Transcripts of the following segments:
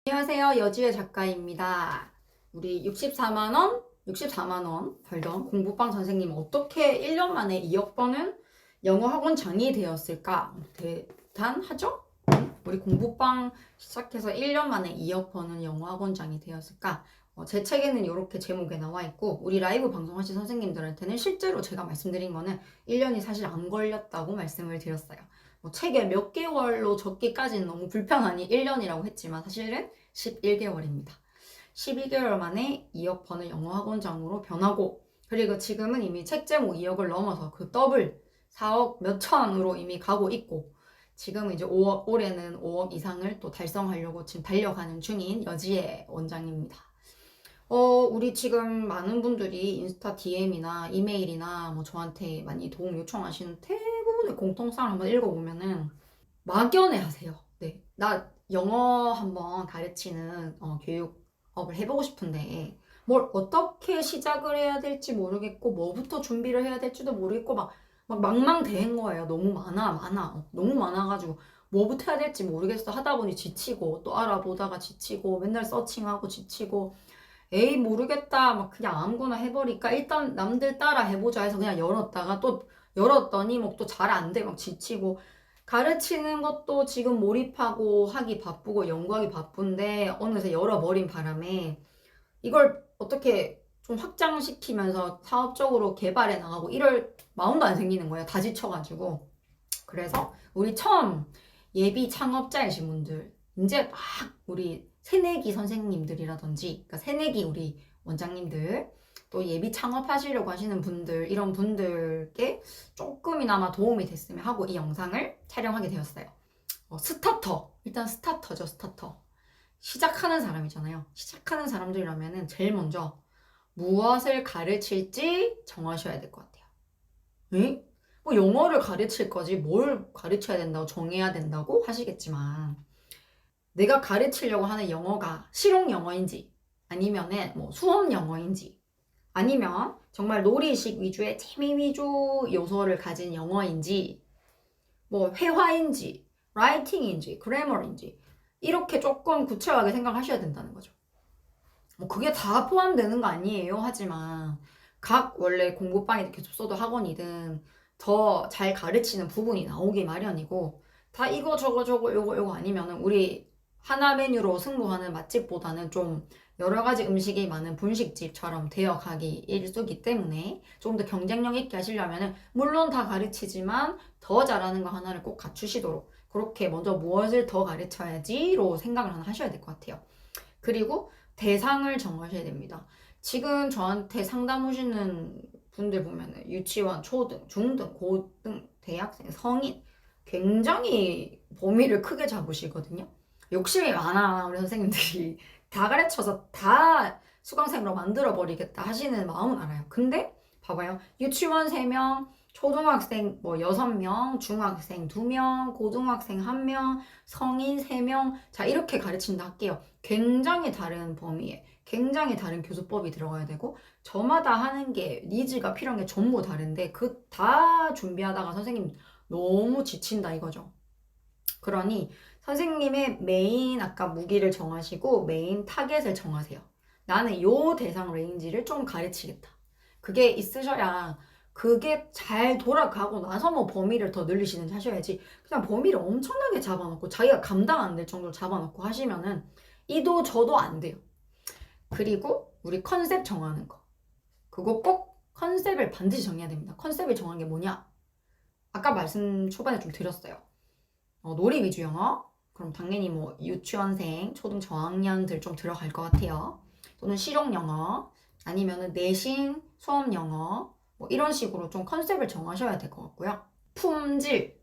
안녕하세요. 여지혜 작가입니다. 우리 64만 원 벌던 공부방 선생님 어떻게 1년 만에 2억 번은 영어 학원장이 되었을까? 대단하죠? 우리 공부방 시작해서 1년 만에 2억 번은 영어 학원장이 되었을까? 제 책에는 이렇게 제목에 나와 있고 우리 라이브 방송하신 선생님들한테는 실제로 제가 말씀드린 거는 1년이 사실 안 걸렸다고 말씀을 드렸어요. 책에 몇 개월로 적기까지는 너무 불편하니 1년이라고 했지만 사실은 11개월입니다. 12개월 만에 2억 번의 영어 학원장으로 변하고 그리고 지금은 이미 책 제목 2억을 넘어서 그 더블 4억 몇천으로 이미 가고 있고 지금은 이제 5억, 올해는 5억 이상을 또 달성하려고 지금 달려가는 중인 여지혜 원장입니다. 우리 지금 많은 분들이 인스타 DM이나 이메일이나 뭐 저한테 많이 도움 요청하시는 대부분의 공통사항을 한번 읽어보면은 막연해 하세요. 네. 나 영어 한번 가르치는 교육업을 해보고 싶은데 뭘 어떻게 시작을 해야 될지 모르겠고 뭐부터 준비를 해야 될지도 모르겠고 막 망망대해인 거예요. 너무 많아. 너무 많아가지고 뭐부터 해야 될지 모르겠어 하다 보니 지치고 또 알아보다가 지치고 맨날 서칭하고 지치고 에이 모르겠다 막 그냥 아무거나 해버릴까 일단 남들 따라 해보자 해서 그냥 열었다가 또 열었더니 뭐 또 잘 안 돼 막 지치고 가르치는 것도 지금 몰입하고 하기 바쁘고 연구하기 바쁜데 어느새 열어버린 바람에 이걸 어떻게 좀 확장시키면서 사업적으로 개발해 나가고 이럴 마음도 안 생기는 거예요. 다 지쳐가지고. 그래서 우리 처음 예비 창업자이신 분들 이제 막 우리 새내기 선생님들이라든지 그러니까 새내기 우리 원장님들 또 예비 창업하시려고 하시는 분들 이런 분들께 조금이나마 도움이 됐으면 하고 이 영상을 촬영하게 되었어요. 스타터 일단 스타터죠. 스타터 시작하는 사람이잖아요. 시작하는 사람들이라면은 제일 먼저 무엇을 가르칠지 정하셔야 될 것 같아요. 응? 뭐 영어를 가르칠 거지 뭘 가르쳐야 된다고 정해야 된다고 하시겠지만 내가 가르치려고 하는 영어가 실용 영어인지 아니면은 뭐 수업 영어인지 아니면 정말 놀이식 위주의 재미 위주 요소를 가진 영어인지 뭐 회화인지 라이팅인지 그래머인지 이렇게 조금 구체하게 생각하셔야 된다는 거죠. 뭐 그게 다 포함되는 거 아니에요. 하지만 각 원래 공부방이든 교습소도 학원이든 더 잘 가르치는 부분이 나오기 마련이고 다 이거 저거 요거 아니면은 우리 하나 메뉴로 승부하는 맛집보다는 좀 여러 가지 음식이 많은 분식집처럼 되어가기 일쑤기 때문에 조금 더 경쟁력 있게 하시려면은 물론 다 가르치지만 더 잘하는 거 하나를 꼭 갖추시도록 그렇게 먼저 무엇을 더 가르쳐야지로 생각을 하나 하셔야 될 것 같아요. 그리고 대상을 정하셔야 됩니다. 지금 저한테 상담 오시는 분들 보면은 유치원, 초등, 중등, 고등, 대학생, 성인 굉장히 범위를 크게 잡으시거든요. 욕심이 많아 우리 선생님들이 다 가르쳐서 다 수강생으로 만들어버리겠다 하시는 마음은 알아요. 근데 봐봐요. 유치원 3명, 초등학생 뭐 6명, 중학생 2명, 고등학생 1명, 성인 3명 자 이렇게 가르친다 할게요. 굉장히 다른 범위에 굉장히 다른 교수법이 들어가야 되고 저마다 하는 게 니즈가 필요한 게 전부 다른데 그 다 준비하다가 선생님 너무 지친다 이거죠. 그러니 선생님의 메인 아까 무기를 정하시고 메인 타겟을 정하세요. 나는 요 대상 레인지를 좀 가르치겠다. 그게 있으셔야 그게 잘 돌아가고 나서 뭐 범위를 더 늘리시는지 하셔야지 그냥 범위를 엄청나게 잡아놓고 자기가 감당 안 될 정도로 잡아놓고 하시면은 이도 저도 안 돼요. 그리고 우리 컨셉 정하는 거. 그거 꼭 컨셉을 반드시 정해야 됩니다. 컨셉을 정한 게 뭐냐? 아까 말씀 초반에 좀 드렸어요. 놀이 위주 영어? 그럼 당연히 뭐 유치원생, 초등 저학년들 좀 들어갈 것 같아요. 또는 실용 영어, 아니면은 내신, 수업 영어, 뭐 이런 식으로 좀 컨셉을 정하셔야 될 것 같고요. 품질,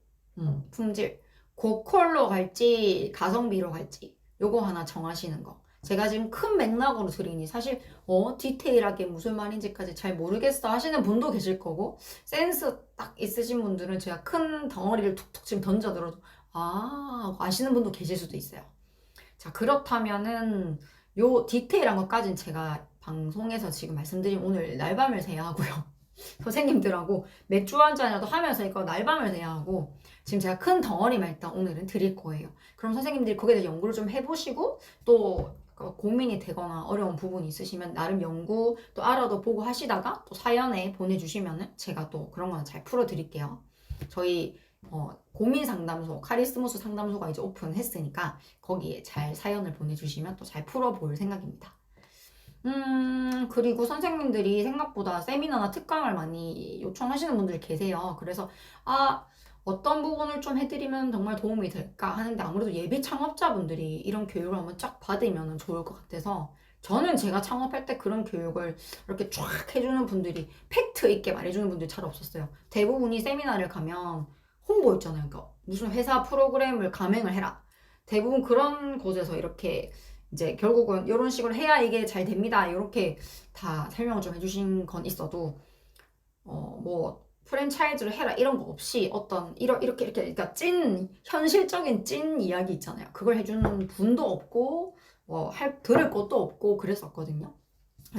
품질. 고퀄로 갈지, 가성비로 갈지, 요거 하나 정하시는 거. 제가 지금 큰 맥락으로 드리니 사실 디테일하게 무슨 말인지까지 잘 모르겠어 하시는 분도 계실 거고 센스 딱 있으신 분들은 제가 큰 덩어리를 툭툭 지금 던져들어도 아시는 분도 계실 수도 있어요. 자 그렇다면은 요 디테일한 것까지는 제가 방송에서 지금 말씀드린 오늘 날밤을 새야 하고요. 선생님들하고 맥주 한 잔이라도 하면서 이거 날밤을 새야 하고 지금 제가 큰 덩어리만 일단 오늘은 드릴 거예요. 그럼 선생님들이 거기에 대해서 연구를 좀 해보시고 또 고민이 되거나 어려운 부분이 있으시면 나름 연구 또 알아도 보고 하시다가 또 사연에 보내주시면은 제가 또 그런 거는 잘 풀어드릴게요. 저희 고민 상담소, 카리스모스 상담소가 이제 오픈했으니까 거기에 잘 사연을 보내주시면 또 잘 풀어볼 생각입니다. 그리고 선생님들이 생각보다 세미나나 특강을 많이 요청하시는 분들이 계세요. 그래서, 어떤 부분을 좀 해드리면 정말 도움이 될까 하는데 아무래도 예비 창업자분들이 이런 교육을 한번 쫙 받으면 좋을 것 같아서 저는 제가 창업할 때 그런 교육을 이렇게 쫙 해주는 분들이 팩트 있게 말해주는 분들이 잘 없었어요. 대부분이 세미나를 가면 홍보 있잖아요. 그러니까 무슨 회사 프로그램을 감행을 해라. 대부분 그런 곳에서 이렇게 이제 결국은 이런 식으로 해야 이게 잘 됩니다. 이렇게 다 설명을 좀 해주신 건 있어도 뭐 프랜차이즈를 해라 이런 거 없이 어떤 이렇게 그러니까 현실적인 찐 이야기 있잖아요. 그걸 해주는 분도 없고 들을 것도 없고 그랬었거든요.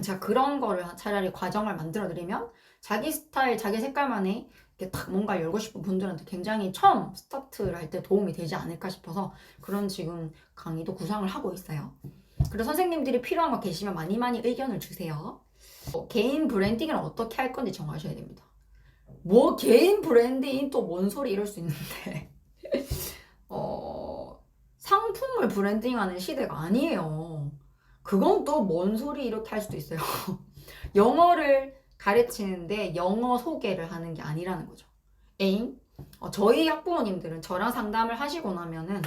제가 그런 거를 차라리 과정을 만들어 드리면 자기 스타일, 자기 색깔만의 이렇게 딱 뭔가 열고 싶은 분들한테 굉장히 처음 스타트를 할 때 도움이 되지 않을까 싶어서 그런 지금 강의도 구상을 하고 있어요. 그래서 선생님들이 필요한 거 계시면 많이 많이 의견을 주세요. 개인 브랜딩을 어떻게 할 건지 정하셔야 됩니다. 뭐 개인 브랜딩 또 뭔 소리 이럴 수 있는데 상품을 브랜딩하는 시대가 아니에요. 그건 또 뭔 소리 이렇게 할 수도 있어요. 영어를 가르치는데 영어 소개를 하는 게 아니라는 거죠. 에잉? 저희 학부모님들은 저랑 상담을 하시고 나면은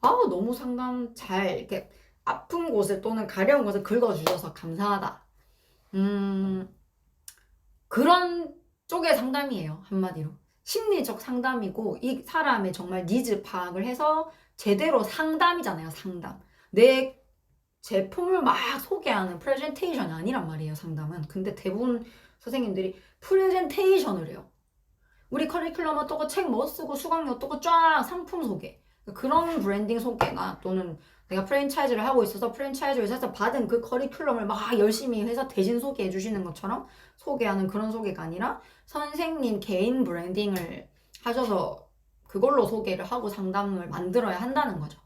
너무 상담 잘 이렇게 아픈 곳을 또는 가려운 곳을 긁어주셔서 감사하다. 그런 쪽의 상담이에요. 한마디로. 심리적 상담이고 이 사람의 정말 니즈 파악을 해서 제대로 상담이잖아요. 상담. 내 제품을 막 소개하는 프레젠테이션이 아니란 말이에요. 상담은. 근데 대부분 선생님들이 프레젠테이션을 해요. 우리 커리큘럼 어떻고 책 뭐 쓰고 수강료 어떻고 쫙 상품 소개. 그런 브랜딩 소개나 또는 내가 프랜차이즈를 하고 있어서 프랜차이즈 회사에서 받은 그 커리큘럼을 막 열심히 회사 대신 소개해 주시는 것처럼 소개하는 그런 소개가 아니라 선생님 개인 브랜딩을 하셔서 그걸로 소개를 하고 상담을 만들어야 한다는 거죠.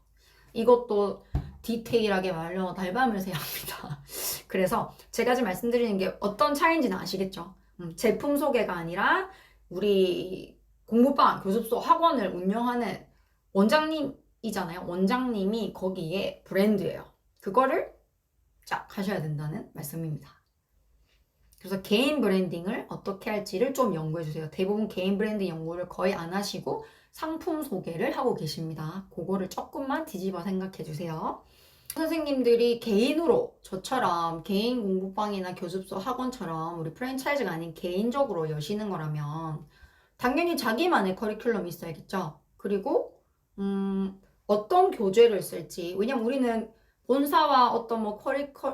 이것도 디테일하게 말려 날밤을 새야 합니다. 그래서 제가 지금 말씀드리는 게 어떤 차이인지는 아시겠죠? 제품 소개가 아니라 우리 공부방, 교습소, 학원을 운영하는 원장님이잖아요. 원장님이 거기에 브랜드예요. 그거를 쫙 하셔야 된다는 말씀입니다. 그래서 개인 브랜딩을 어떻게 할지를 좀 연구해 주세요. 대부분 개인 브랜드 연구를 거의 안 하시고 상품 소개를 하고 계십니다. 그거를 조금만 뒤집어 생각해 주세요. 선생님들이 개인으로 저처럼 개인 공부방이나 교습소 학원처럼 우리 프랜차이즈가 아닌 개인적으로 여시는 거라면 당연히 자기만의 커리큘럼이 있어야겠죠. 그리고 어떤 교재를 쓸지. 왜냐면 우리는 본사와 어떤 뭐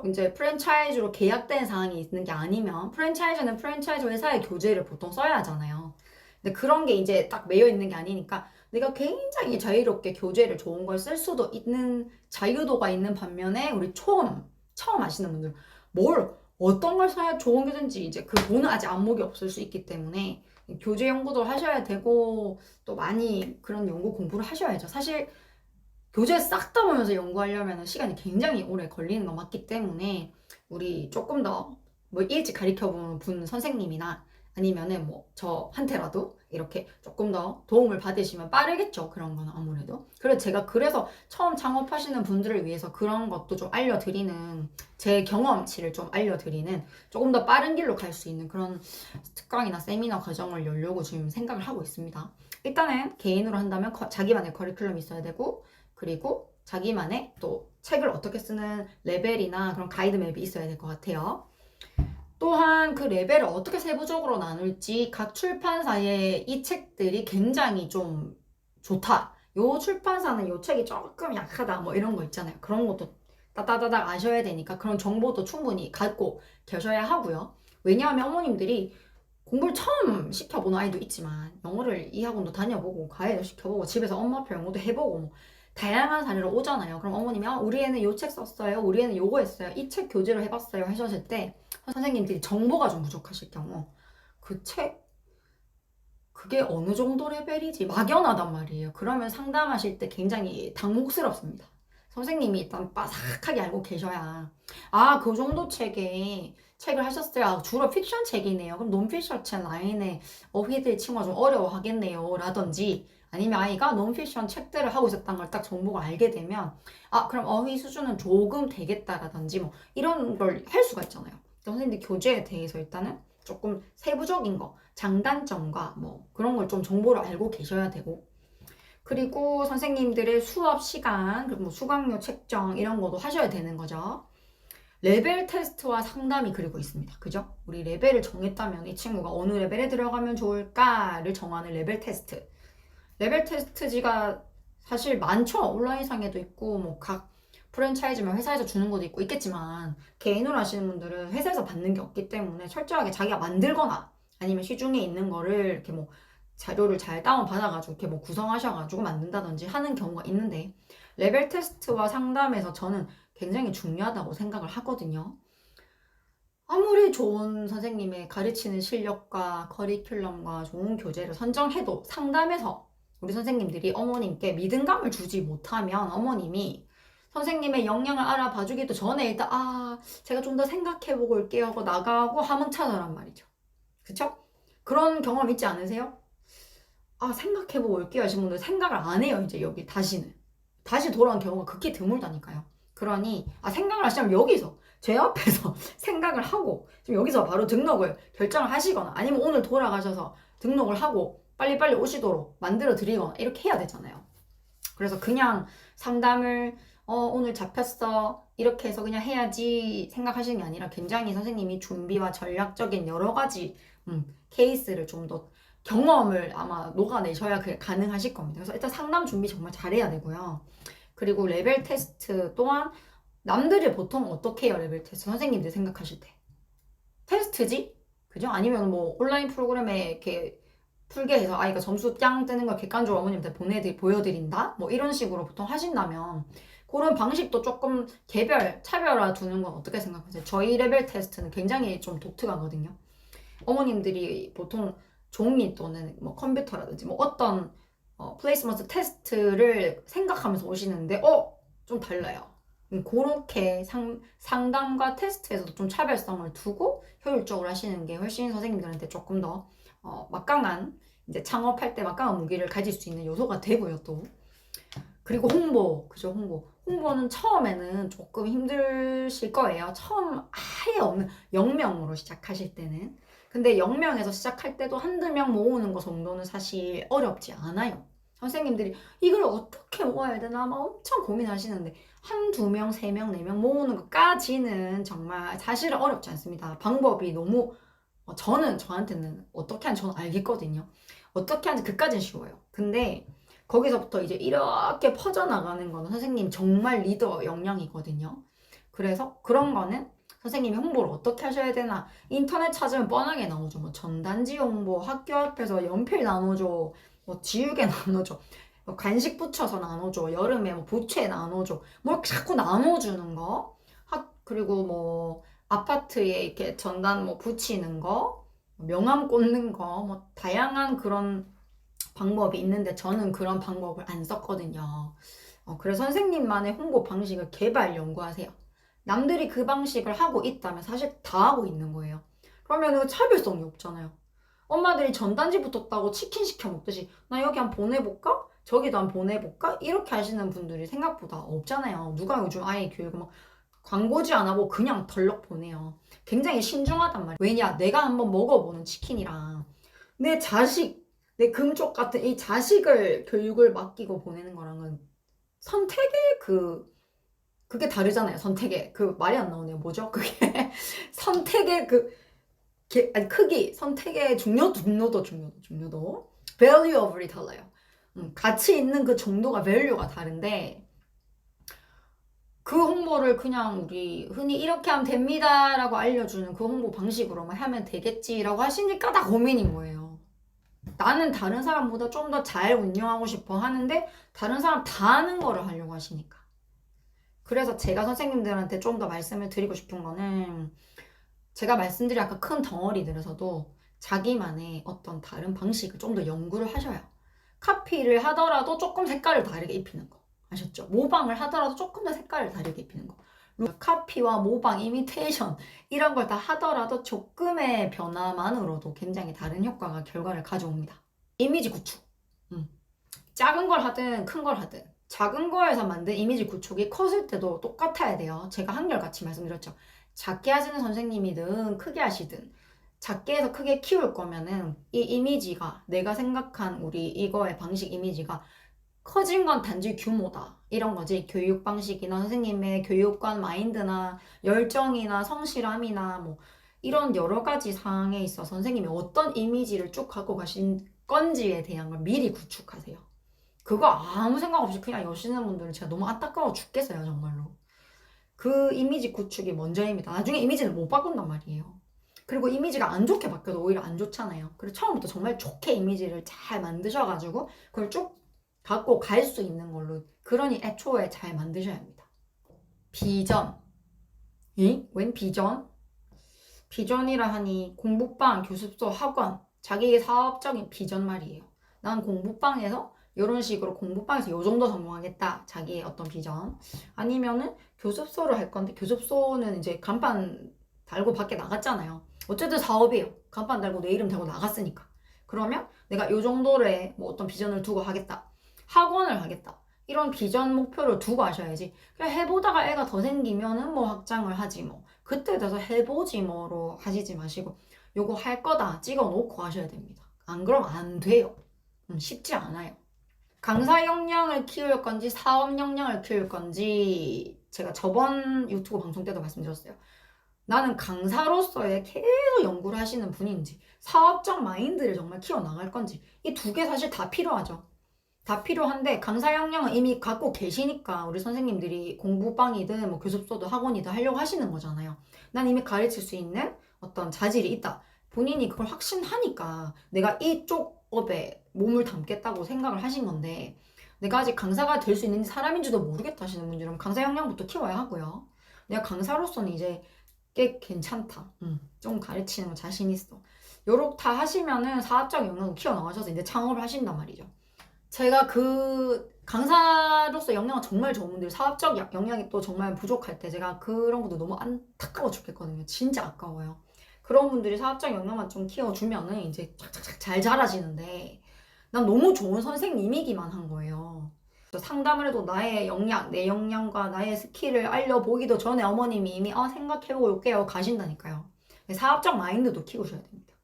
이제 프랜차이즈로 계약된 사항이 있는 게 아니면 프랜차이즈는 프랜차이즈 회사의 교재를 보통 써야 하잖아요. 근데 그런 게 이제 딱 매여 있는 게 아니니까 내가 굉장히 자유롭게 교재를 좋은 걸 쓸 수도 있는 자유도가 있는 반면에 우리 처음 하시는 분들 어떤 걸 써야 좋은 교재인지 이제 그 보는 아직 안목이 없을 수 있기 때문에 교재 연구도 하셔야 되고 또 많이 그런 연구 공부를 하셔야죠. 사실 교재 싹 다 보면서 연구하려면 시간이 굉장히 오래 걸리는 거 맞기 때문에 우리 조금 더 뭐 일찍 가르쳐보는 분 선생님이나 아니면은 뭐 저한테라도 이렇게 조금 더 도움을 받으시면 빠르겠죠. 그런 거는 아무래도. 그래서 처음 창업하시는 분들을 위해서 그런 것도 좀 알려드리는 제 경험치를 좀 알려드리는 조금 더 빠른 길로 갈 수 있는 그런 특강이나 세미나 과정을 열려고 지금 생각을 하고 있습니다. 일단은 개인으로 한다면 자기만의 커리큘럼이 있어야 되고 그리고 자기만의 또 책을 어떻게 쓰는 레벨이나 그런 가이드맵이 있어야 될 것 같아요. 또한 그 레벨을 어떻게 세부적으로 나눌지 각 출판사의 이 책들이 굉장히 좀 좋다. 요 출판사는 요 책이 조금 약하다. 뭐 이런 거 있잖아요. 그런 것도 따다다닥 아셔야 되니까 그런 정보도 충분히 갖고 계셔야 하고요. 왜냐하면 어머님들이 공부를 처음 시켜보는 아이도 있지만 영어를 이 학원도 다녀보고 과외도 시켜보고 집에서 엄마표 영어도 해보고 뭐 다양한 사례로 오잖아요. 그럼 어머님이 우리 애는 요 책 썼어요. 우리 애는 요거 했어요. 이 책 교재로 해봤어요. 하셨을 때 선생님들이 정보가 좀 부족하실 경우 그 책? 그게 어느 정도 레벨이지? 막연하단 말이에요. 그러면 상담하실 때 굉장히 당혹스럽습니다. 선생님이 일단 빠삭하게 알고 계셔야 아, 그 정도 책을 하셨어요. 아, 주로 픽션 책이네요. 그럼 논픽션 책 라인에 어휘들 친구가 좀 어려워하겠네요. 라든지 아니면 아이가 논픽션 책들을 하고 있었다는 걸 딱 정보가 알게 되면 아, 그럼 어휘 수준은 조금 되겠다라든지 뭐 이런 걸 할 수가 있잖아요. 선생님들 교재에 대해서 일단은 조금 세부적인 거, 장단점과 뭐 그런 걸 좀 정보를 알고 계셔야 되고 그리고 선생님들의 수업 시간, 그리고 뭐 수강료 책정 이런 것도 하셔야 되는 거죠. 레벨 테스트와 상담이 그리고 있습니다. 그죠? 우리 레벨을 정했다면 이 친구가 어느 레벨에 들어가면 좋을까를 정하는 레벨 테스트. 레벨 테스트지가 사실 많죠. 온라인상에도 있고 뭐 각 프랜차이즈면 회사에서 주는 것도 있고 있겠지만 개인으로 하시는 분들은 회사에서 받는 게 없기 때문에 철저하게 자기가 만들거나 아니면 시중에 있는 거를 이렇게 뭐 자료를 잘 다운받아가지고 이렇게 뭐 구성하셔가지고 만든다든지 하는 경우가 있는데 레벨 테스트와 상담에서 저는 굉장히 중요하다고 생각을 하거든요. 아무리 좋은 선생님의 가르치는 실력과 커리큘럼과 좋은 교재를 선정해도 상담에서 우리 선생님들이 어머님께 믿음감을 주지 못하면 어머님이 선생님의 역량을 알아봐 주기도 전에 일단 제가 좀 더 생각해보고 올게요 하고 나가고 하문차더란 말이죠. 그쵸? 그런 경험 있지 않으세요? 생각해보고 올게요 하신 분들 생각을 안 해요 이제 여기 다시는. 다시 돌아온 경우가 극히 드물다니까요. 그러니 생각을 하시면 여기서 제 앞에서 생각을 하고 지금 여기서 바로 등록을 결정을 하시거나 아니면 오늘 돌아가셔서 등록을 하고 빨리빨리 오시도록 만들어 드리거나 이렇게 해야 되잖아요. 그래서 그냥 상담을 오늘 잡혔어 이렇게 해서 그냥 해야지 생각하시는 게 아니라 굉장히 선생님이 준비와 전략적인 여러 가지 케이스를 좀 더 경험을 아마 녹아내셔야 그게 가능하실 겁니다. 그래서 일단 상담 준비 정말 잘해야 되고요. 그리고 레벨 테스트 또한 남들이 보통 어떻게 해요? 레벨 테스트 선생님들 생각하실 때 테스트지? 그죠? 아니면 뭐 온라인 프로그램에 이렇게 풀게 해서 아이가 점수 짱 뜨는 걸 객관적으로 어머님한테 보여드린다? 뭐 이런 식으로 보통 하신다면 그런 방식도 조금 차별화 두는 건 어떻게 생각하세요? 저희 레벨 테스트는 굉장히 좀 독특하거든요. 어머님들이 보통 종이 또는 뭐 컴퓨터라든지 뭐 어떤 플레이스먼트 테스트를 생각하면서 오시는데 좀 달라요. 그렇게 상담과 테스트에서도 좀 차별성을 두고 효율적으로 하시는 게 훨씬 선생님들한테 조금 더 막강한 이제 창업할 때 막강한 무기를 가질 수 있는 요소가 되고요 또. 그리고 그죠? 홍보는 처음에는 조금 힘드실 거예요. 처음 아예 없는 0명으로 시작하실 때는. 근데 0명에서 시작할 때도 한두 명 모으는 거 정도는 사실 어렵지 않아요. 선생님들이 이걸 어떻게 모아야 되나 막 엄청 고민하시는데 한두 명, 세 명, 네 명 모으는 것까지는 정말 사실은 어렵지 않습니다. 방법이 너무 저한테는 어떻게 하는지 저는 알겠거든요. 어떻게 하는지 그까진 쉬워요. 근데 거기서부터 이제 이렇게 퍼져나가는 거는 선생님 정말 리더 역량이거든요. 그래서 그런 거는 선생님이 홍보를 어떻게 하셔야 되나 인터넷 찾으면 뻔하게 나오죠. 뭐 전단지 홍보, 학교 앞에서 연필 나눠줘, 뭐 지우개 나눠줘, 뭐 간식 붙여서 나눠줘, 여름에 뭐 부채 나눠줘, 뭐 자꾸 나눠주는 거. 그리고 뭐 아파트에 이렇게 전단 뭐 붙이는 거, 명함 꽂는 거, 뭐 다양한 그런 방법이 있는데 저는 그런 방법을 안 썼거든요. 그래서 선생님만의 홍보 방식을 개발 연구하세요. 남들이 그 방식을 하고 있다면 사실 다 하고 있는 거예요. 그러면은 차별성이 없잖아요. 엄마들이 전단지 붙었다고 치킨 시켜 먹듯이 나 여기 한번 보내볼까? 저기도 한번 보내볼까? 이렇게 하시는 분들이 생각보다 없잖아요. 누가 요즘 아이 교육을 막 광고지 안 하고 그냥 덜럭 보내요. 굉장히 신중하단 말이에요. 왜냐? 내가 한번 먹어보는 치킨이랑 내 자식, 내 금쪽 같은 이 자식을 교육을 맡기고 보내는 거랑은 선택의 그게 다르잖아요. 선택의 말이 안 나오네요. 뭐죠? 그게 선택의 크기, 선택의 중요도 value of이 달라요. 가치 있는 그 정도가 value가 다른데 그 홍보를 그냥 우리 흔히 이렇게 하면 됩니다라고 알려주는 그 홍보 방식으로만 하면 되겠지라고 하시니까 다 고민인 거예요. 나는 다른 사람보다 좀 더 잘 운영하고 싶어 하는데 다른 사람 다 하는 거를 하려고 하시니까. 그래서 제가 선생님들한테 좀 더 말씀을 드리고 싶은 거는 제가 말씀드린 아까 큰 덩어리들에서도 자기만의 어떤 다른 방식을 좀 더 연구를 하셔요. 카피를 하더라도 조금 색깔을 다르게 입히는 거. 아셨죠? 모방을 하더라도 조금 더 색깔을 다르게 입히는 거. 카피와 모방, 이미테이션 이런 걸 다 하더라도 조금의 변화만으로도 굉장히 다른 효과가 결과를 가져옵니다. 이미지 구축. 작은 걸 하든 큰 걸 하든 작은 거에서 만든 이미지 구축이 컸을 때도 똑같아야 돼요. 제가 한결같이 말씀드렸죠. 작게 하시는 선생님이든 크게 하시든 작게 해서 크게 키울 거면은 이 이미지가 내가 생각한 우리 이거의 방식 이미지가 커진 건 단지 규모다 이런 거지. 교육 방식이나 선생님의 교육관 마인드나 열정이나 성실함이나 뭐 이런 여러 가지 사항에 있어 선생님이 어떤 이미지를 쭉 갖고 가신 건지에 대한 걸 미리 구축하세요. 그거 아무 생각 없이 그냥 여시는 분들은 제가 너무 안타까워 죽겠어요 정말로. 그 이미지 구축이 먼저입니다. 나중에 이미지는 못 바꾼단 말이에요. 그리고 이미지가 안 좋게 바뀌어도 오히려 안 좋잖아요. 그래서 처음부터 정말 좋게 이미지를 잘 만드셔가지고 그걸 쭉 갖고 갈 수 있는 걸로, 그러니 애초에 잘 만드셔야 합니다. 비전. 웬 비전? 비전이라 하니 공부방, 교습소, 학원, 자기의 사업적인 비전 말이에요. 난 공부방에서 이런 식으로 공부방에서 요 정도 성공하겠다. 자기의 어떤 비전. 아니면은 교습소를 할 건데 교습소는 이제 간판 달고 밖에 나갔잖아요. 어쨌든 사업이에요. 간판 달고 내 이름 달고 나갔으니까. 그러면 내가 요 정도의 뭐 어떤 비전을 두고 하겠다. 학원을 하겠다. 이런 비전 목표를 두고 하셔야지. 그냥 해보다가 애가 더 생기면은 뭐 확장을 하지 뭐. 그때 돼서 해보지 뭐로 하시지 마시고 요거 할 거다 찍어 놓고 하셔야 됩니다. 안 그러면 안 돼요. 쉽지 않아요. 강사 역량을 키울 건지 사업 역량을 키울 건지 제가 저번 유튜브 방송 때도 말씀드렸어요. 나는 강사로서의 계속 연구를 하시는 분인지 사업적 마인드를 정말 키워나갈 건지 이 두 개 사실 다 필요하죠. 다 필요한데 강사 역량은 이미 갖고 계시니까 우리 선생님들이 공부방이든 뭐 교습소든 학원이든 하려고 하시는 거잖아요. 난 이미 가르칠 수 있는 어떤 자질이 있다. 본인이 그걸 확신하니까 내가 이쪽 업에 몸을 담겠다고 생각을 하신 건데 내가 아직 강사가 될 수 있는지 사람인지도 모르겠다 하시는 분들은 강사 역량부터 키워야 하고요. 내가 강사로서는 이제 꽤 괜찮다. 좀 가르치는 거 자신 있어. 요렇게 다 하시면은 사업적 역량을 키워나가셔서 이제 창업을 하신단 말이죠. 제가 그 강사로서 역량은 정말 좋은 분들, 사업적 역량이 또 정말 부족할 때 제가 그런 것도 너무 안타까워 죽겠거든요. 진짜 아까워요. 그런 분들이 사업적 역량만 좀 키워주면은 이제 착착착 잘 자라지는데 난 너무 좋은 선생님이기만 한 거예요. 상담을 해도 나의 역량, 내 역량과 나의 스킬을 알려보기도 전에 어머님이 이미 생각해보고 올게요 가신다니까요. 사업적 마인드도 키우셔야 됩니다.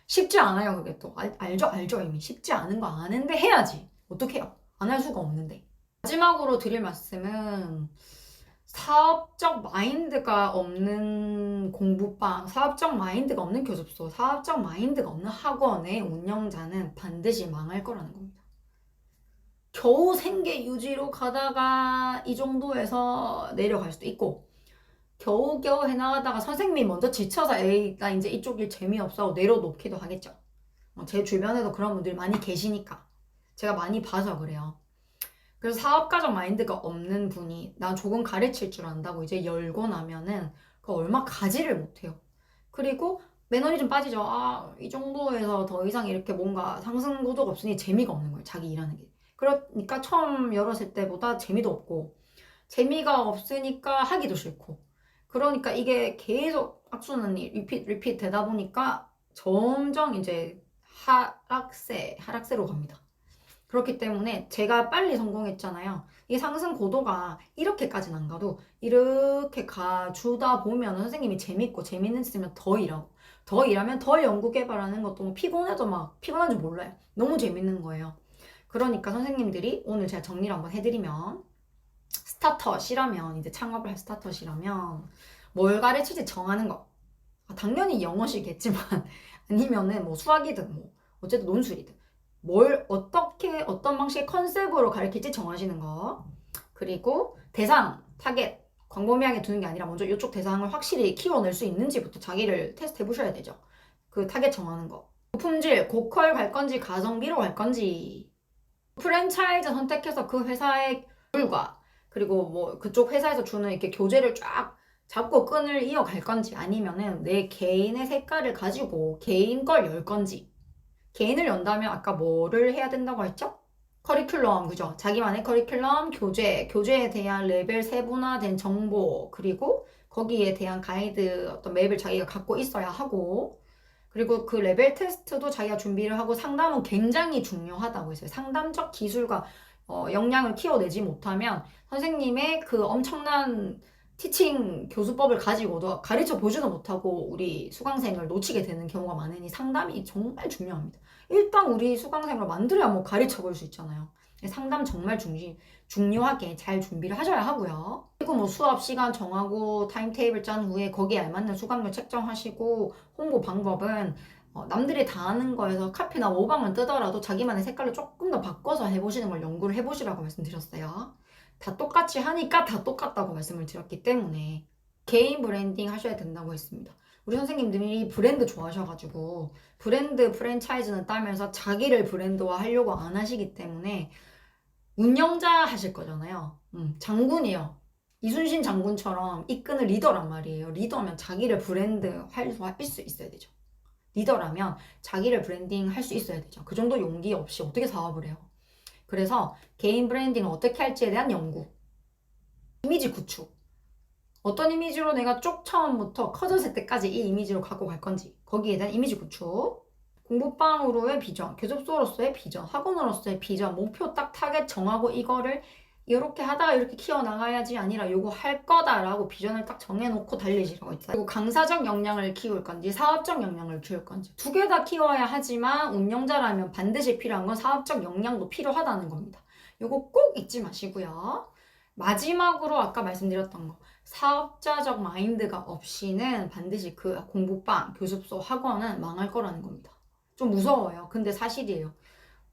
쉽지 않아요. 그게 또 알죠 이미. 쉽지 않은 거 아는데 해야지. 어떻게 해요? 안 할 수가 없는데. 마지막으로 드릴 말씀은 사업적 마인드가 없는 공부방, 사업적 마인드가 없는 교습소, 사업적 마인드가 없는 학원의 운영자는 반드시 망할 거라는 겁니다. 겨우 생계 유지로 가다가 이 정도에서 내려갈 수도 있고 겨우겨우 해나가다가 선생님이 먼저 지쳐서 에이 나 이제 이쪽 일 재미없어 하고 내려놓기도 하겠죠. 제 주변에도 그런 분들이 많이 계시니까 제가 많이 봐서 그래요. 그래서 사업가적 마인드가 없는 분이 나 조금 가르칠 줄 안다고 이제 열고 나면은 그 얼마 가지를 못해요. 그리고 매너리즘 빠지죠. 이 정도에서 더 이상 이렇게 뭔가 상승 구도가 없으니 재미가 없는 거예요. 자기 일하는 게. 그러니까 처음 열었을 때보다 재미도 없고 재미가 없으니까 하기도 싫고 그러니까 이게 계속 악순환이 리핏 되다 보니까 점점 이제 하락세로 갑니다. 그렇기 때문에 제가 빨리 성공했잖아요. 이 상승 고도가 이렇게까지는 안 가도 이렇게 가주다 보면 선생님이 재밌고 재밌는 짓 있으면 더 일하고 더 일하면 더 연구 개발하는 것도 뭐 피곤해도 막 피곤한 줄 몰라요. 너무 재밌는 거예요. 그러니까 선생님들이 오늘 제가 정리를 한번 해드리면 스타터시라면 이제 창업을 할 스타터시라면 뭘 가르칠지 정하는 거. 당연히 영어시겠지만 아니면은 뭐 수학이든 뭐 어쨌든 논술이든 뭘 어떻게 어떤 방식의 컨셉으로 가르칠지 정하시는 거. 그리고 대상, 타겟, 광범위하게 두는 게 아니라 먼저 이쪽 대상을 확실히 키워낼 수 있는지부터 자기를 테스트 해보셔야 되죠. 그 타겟 정하는 거. 품질, 고퀄 갈 건지 가성비로 갈 건지 프랜차이즈 선택해서 그 회사의 룰과 그리고 뭐 그쪽 회사에서 주는 이렇게 교재를 쫙 잡고 끈을 이어갈 건지 아니면은 내 개인의 색깔을 가지고 개인 걸 열 건지. 개인을 연다면 아까 뭐를 해야 된다고 했죠? 커리큘럼, 그죠? 자기만의 커리큘럼, 교재에 대한 레벨 세분화된 정보, 그리고 거기에 대한 가이드, 어떤 맵을 자기가 갖고 있어야 하고, 그리고 그 레벨 테스트도 자기가 준비를 하고 상담은 굉장히 중요하다고 했어요. 상담적 기술과 역량을 키워내지 못하면 선생님의 그 엄청난 티칭 교수법을 가지고도 가르쳐 보지도 못하고 우리 수강생을 놓치게 되는 경우가 많으니 상담이 정말 중요합니다. 일단 우리 수강생으로 만들어야 뭐 가르쳐 볼 수 있잖아요. 상담 정말 중요하게 잘 준비를 하셔야 하고요. 그리고 뭐 수업 시간 정하고 타임테이블 짠 후에 거기에 알맞는 수강료 책정하시고 홍보 방법은 남들이 다 하는 거에서 카피나 모방만 뜨더라도 자기만의 색깔로 조금 더 바꿔서 해보시는 걸 연구를 해보시라고 말씀드렸어요. 다 똑같이 하니까 다 똑같다고 말씀을 드렸기 때문에 개인 브랜딩 하셔야 된다고 했습니다. 우리 선생님들이 브랜드 좋아하셔가지고 브랜드 프랜차이즈는 따면서 자기를 브랜드화 하려고 안 하시기 때문에 운영자 하실 거잖아요. 장군이요. 이순신 장군처럼 이끄는 리더란 말이에요. 리더면 자기를 브랜드 할 수 있어야 되죠. 리더라면 자기를 브랜딩 할 수 있어야 되죠. 그 정도 용기 없이 어떻게 사업을 해요? 그래서 개인 브랜딩을 어떻게 할지에 대한 연구. 이미지 구축. 어떤 이미지로 내가 쭉 처음부터 커졌을 때까지 이 이미지로 갖고 갈 건지 거기에 대한 이미지 구축. 공부방으로의 비전, 교습소로서의 비전, 학원으로서의 비전, 목표 딱 타겟 정하고 이거를 이렇게 하다가 이렇게 키워나가야지 아니라 요거 할 거다라고 비전을 딱 정해놓고 달리시라고 있어요. 그리고 강사적 역량을 키울 건지 사업적 역량을 키울 건지 두 개 다 키워야 하지만 운영자라면 반드시 필요한 건 사업적 역량도 필요하다는 겁니다. 요거 꼭 잊지 마시고요. 마지막으로 아까 말씀드렸던 거 사업자적 마인드가 없이는 반드시 그 공부방, 교습소, 학원은 망할 거라는 겁니다. 좀 무서워요. 근데 사실이에요.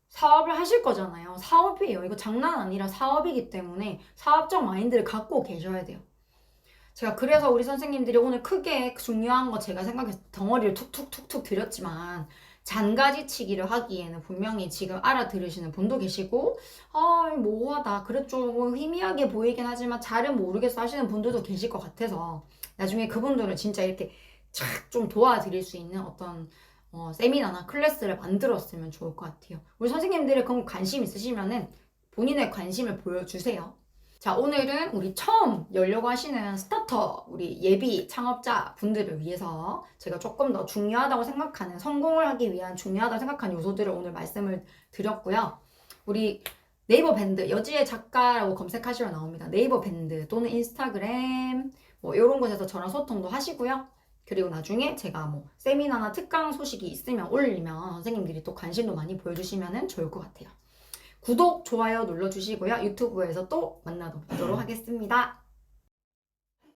사업을 하실 거잖아요. 사업이에요. 이거 장난 아니라 사업이기 때문에 사업적 마인드를 갖고 계셔야 돼요. 제가 그래서 우리 선생님들이 오늘 크게 중요한 거 제가 생각해서 덩어리를 툭툭툭툭 드렸지만 잔가지치기를 하기에는 분명히 지금 알아들으시는 분도 계시고 모호하다. 그래 좀 희미하게 보이긴 하지만 잘은 모르겠어 하시는 분들도 계실 것 같아서 나중에 그분들을 진짜 이렇게 착 좀 도와드릴 수 있는 어떤 세미나나 클래스를 만들었으면 좋을 것 같아요. 우리 선생님들이 그런 관심 있으시면은 본인의 관심을 보여주세요. 자, 오늘은 우리 처음 열려고 하시는 스타터, 우리 예비 창업자 분들을 위해서 제가 조금 더 중요하다고 생각하는, 성공을 하기 위한 중요하다고 생각하는 요소들을 오늘 말씀을 드렸고요. 우리 네이버 밴드, 여지의 작가라고 검색하시면 나옵니다. 네이버 밴드 또는 인스타그램, 뭐 이런 곳에서 저랑 소통도 하시고요. 그리고 나중에 제가 뭐 세미나나 특강 소식이 있으면 올리면 선생님들이 또 관심도 많이 보여주시면 좋을 것 같아요. 구독, 좋아요 눌러주시고요. 유튜브에서 또 만나도록 하겠습니다.